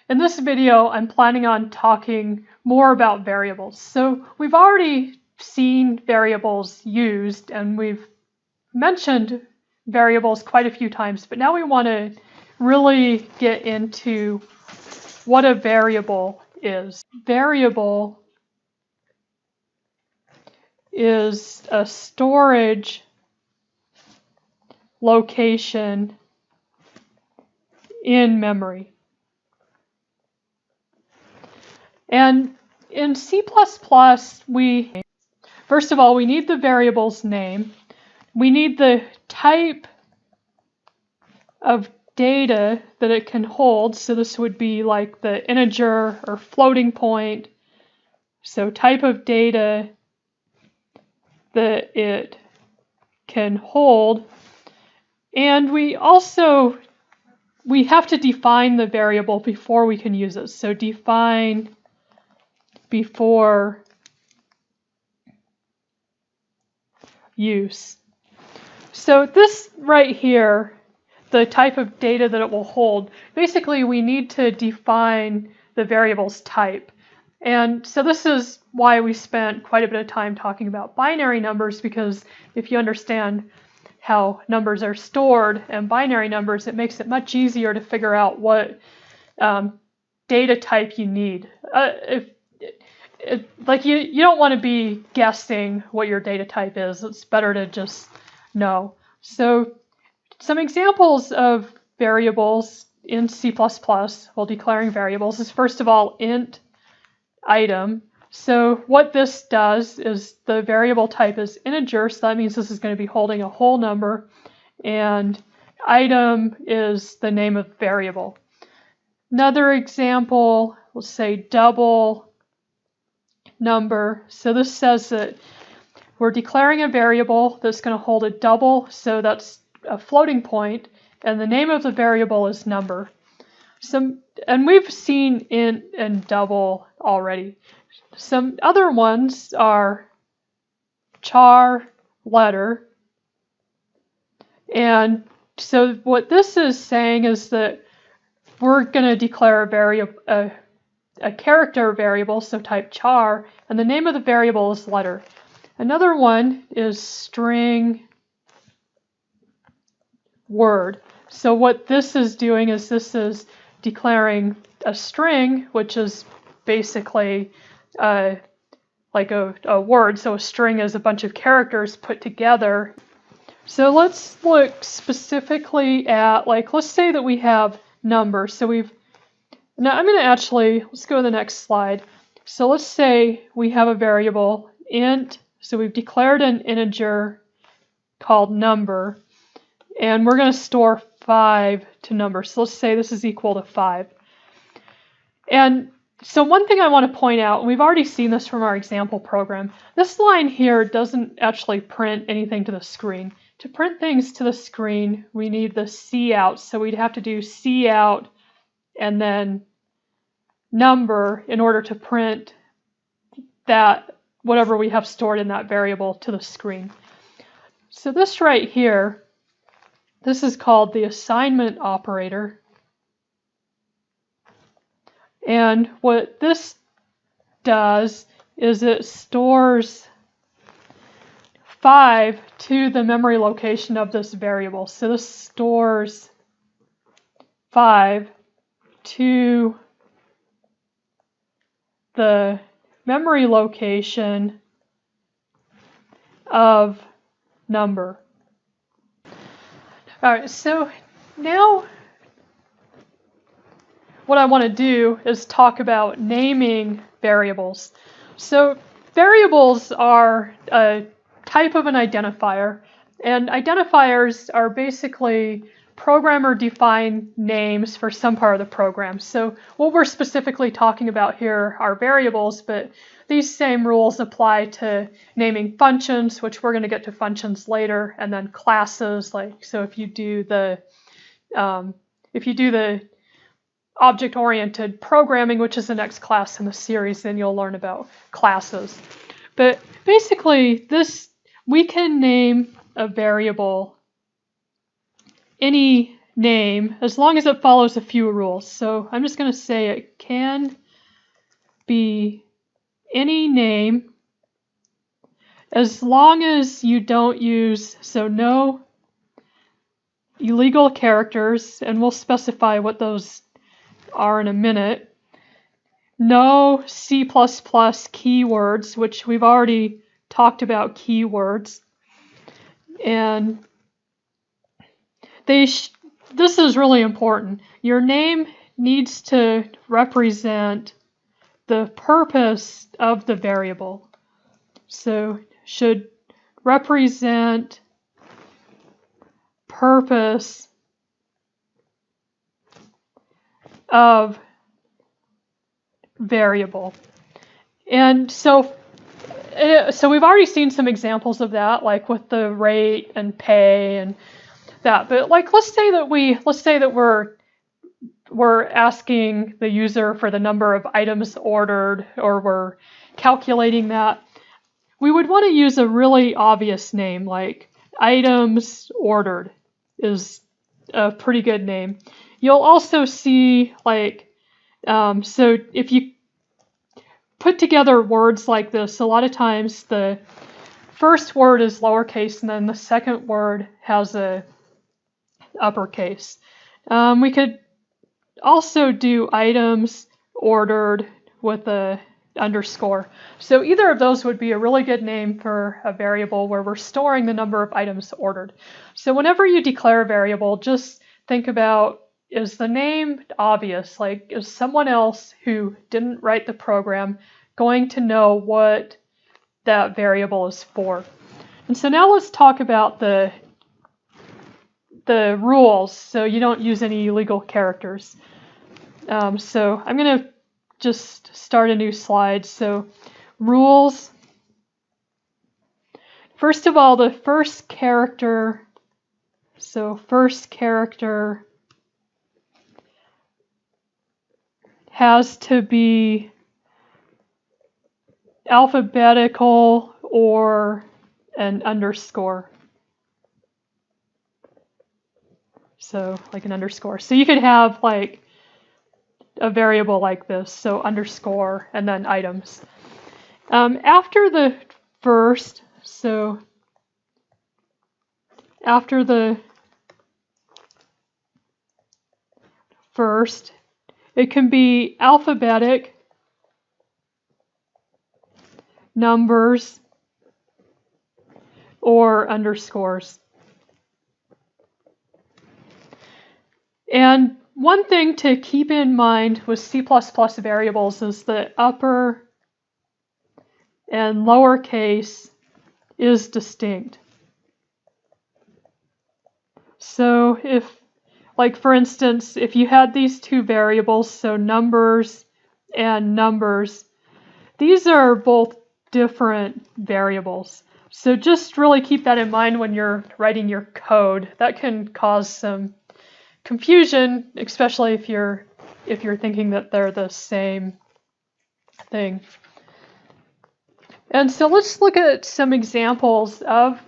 In this video, I'm planning on talking more about variables. So we've already seen variables used, and we've mentioned variables quite a few times, but now we want to really get into what a variable is. Variable is a storage location in memory. And in C++, first of all, we need the variable's name. We need the type of data that it can hold. So this would be like the integer or floating point. So type of data that it can hold. And we have to define the variable before we can use it. So define before use. So this right here, the type of data that it will hold, basically we need to define the variable's type. And so this is why we spent quite a bit of time talking about binary numbers, because if you understand how numbers are stored and binary numbers, it makes it much easier to figure out what data type you need. You don't want to be guessing what your data type is. It's better to just know. So some examples of variables in C++, while declaring variables, is first of all int item. So what this does is the variable type is integer, so that means this is going to be holding a whole number, and item is the name of the variable. Another example, let's say double number. So this says that we're declaring a variable that's going to hold a double, so that's a floating point, and the name of the variable is number. And we've seen int and double already. Some other ones are char letter. And so what this is saying is that we're going to declare a character variable, so type char, and the name of the variable is letter. Another one is string word. So what this is doing is this is declaring a string, which is basically like a word. So a string is a bunch of characters put together. So let's look specifically at, let's say that we have numbers. So now I'm going to let's go to the next slide. So let's say we have a variable int. So we've declared an integer called number, and we're going to store 5 to number. So let's say this is equal to 5. And so one thing I want to point out, and we've already seen this from our example program, this line here doesn't actually print anything to the screen. To print things to the screen, we need the cout. So we'd have to do cout and then number in order to print that whatever we have stored in that variable to the screen. So this right here, this is called the assignment operator. And what this does is it stores 5 to the memory location of this variable. So this stores 5 to the memory location of number. All right, so now what I want to do is talk about naming variables. So variables are a type of an identifier, and identifiers are basically programmer-defined names for some part of the program. So what we're specifically talking about here are variables, but these same rules apply to naming functions, which we're going to get to functions later, and then classes. So if you do the object-oriented programming, which is the next class in the series, then you'll learn about classes. But basically, we can name a variable any name as long as it follows a few rules. So I'm just going to say it can be any name as long as you don't use, so no illegal characters, and we'll specify what those are in a minute. No C++ keywords, which we've already talked about keywords. And this is really important. Your name needs to represent the purpose of the variable. So should represent purpose of variable. And so we've already seen some examples of that, like with the rate and pay and that. But like let's say that we're asking the user for the number of items ordered, or we're calculating that. We would want to use a really obvious name, like items ordered is a pretty good name. You'll also see like, so if you put together words like this, a lot of times the first word is lowercase and then the second word has a uppercase. We could also do items ordered with a underscore. So either of those would be a really good name for a variable where we're storing the number of items ordered. So whenever you declare a variable, just think about, is the name obvious? Like, is someone else who didn't write the program going to know what that variable is for? And so now let's talk about the rules, so you don't use any illegal characters. So I'm going to just start a new slide. So rules. First of all, the first character. So first character has to be alphabetical or an underscore. So like an underscore. So you could have like a variable like this, so underscore and then items. After the first, so after the first, it can be alphabetic, numbers, or underscores. And one thing to keep in mind with C++ variables is the upper and lowercase is distinct. So if, like for instance, if you had these two variables, so numbers and numbers, these are both different variables. So just really keep that in mind when you're writing your code. That can cause some confusion, especially if you're thinking that they're the same thing. And so let's look at some examples of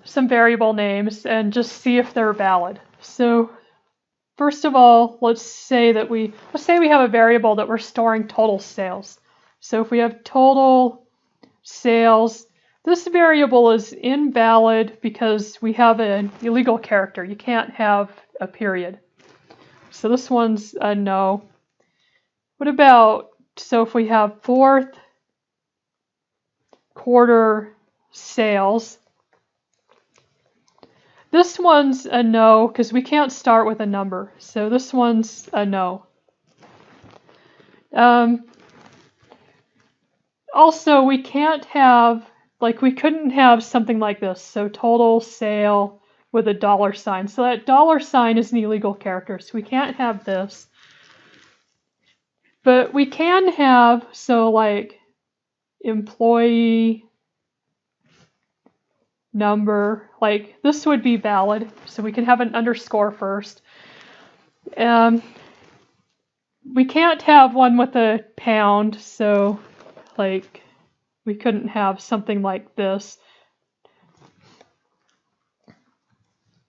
some variable names and just see if they're valid. So first of all, let's say we have a variable that we're storing total sales. So if we have total sales, this variable is invalid because we have an illegal character. You can't have a period. So this one's a no. What about, so if we have fourth quarter sales, this one's a no because we can't start with a number. So this one's a no. Also, we can't have, like we couldn't have something like this. So total sale with a $sign. So that $sign is an illegal character. So we can't have this. But we can have, so like employee number, like this would be valid. So we can have an underscore first. We can't have one with a pound, so like we couldn't have something like this.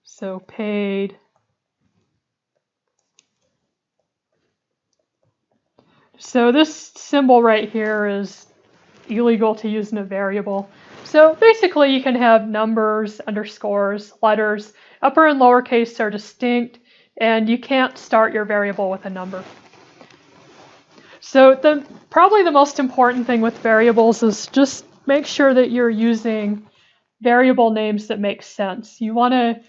So paid So this symbol right here is illegal to use in a variable. So basically you can have numbers, underscores, letters. Upper and lowercase are distinct, and you can't start your variable with a number. So probably the most important thing with variables is just make sure that you're using variable names that make sense. You want to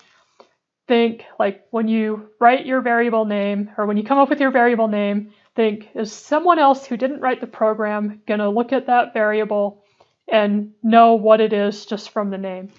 think, like, when you write your variable name, or when you come up with your variable name, think, is someone else who didn't write the program going to look at that variable and know what it is just from the name?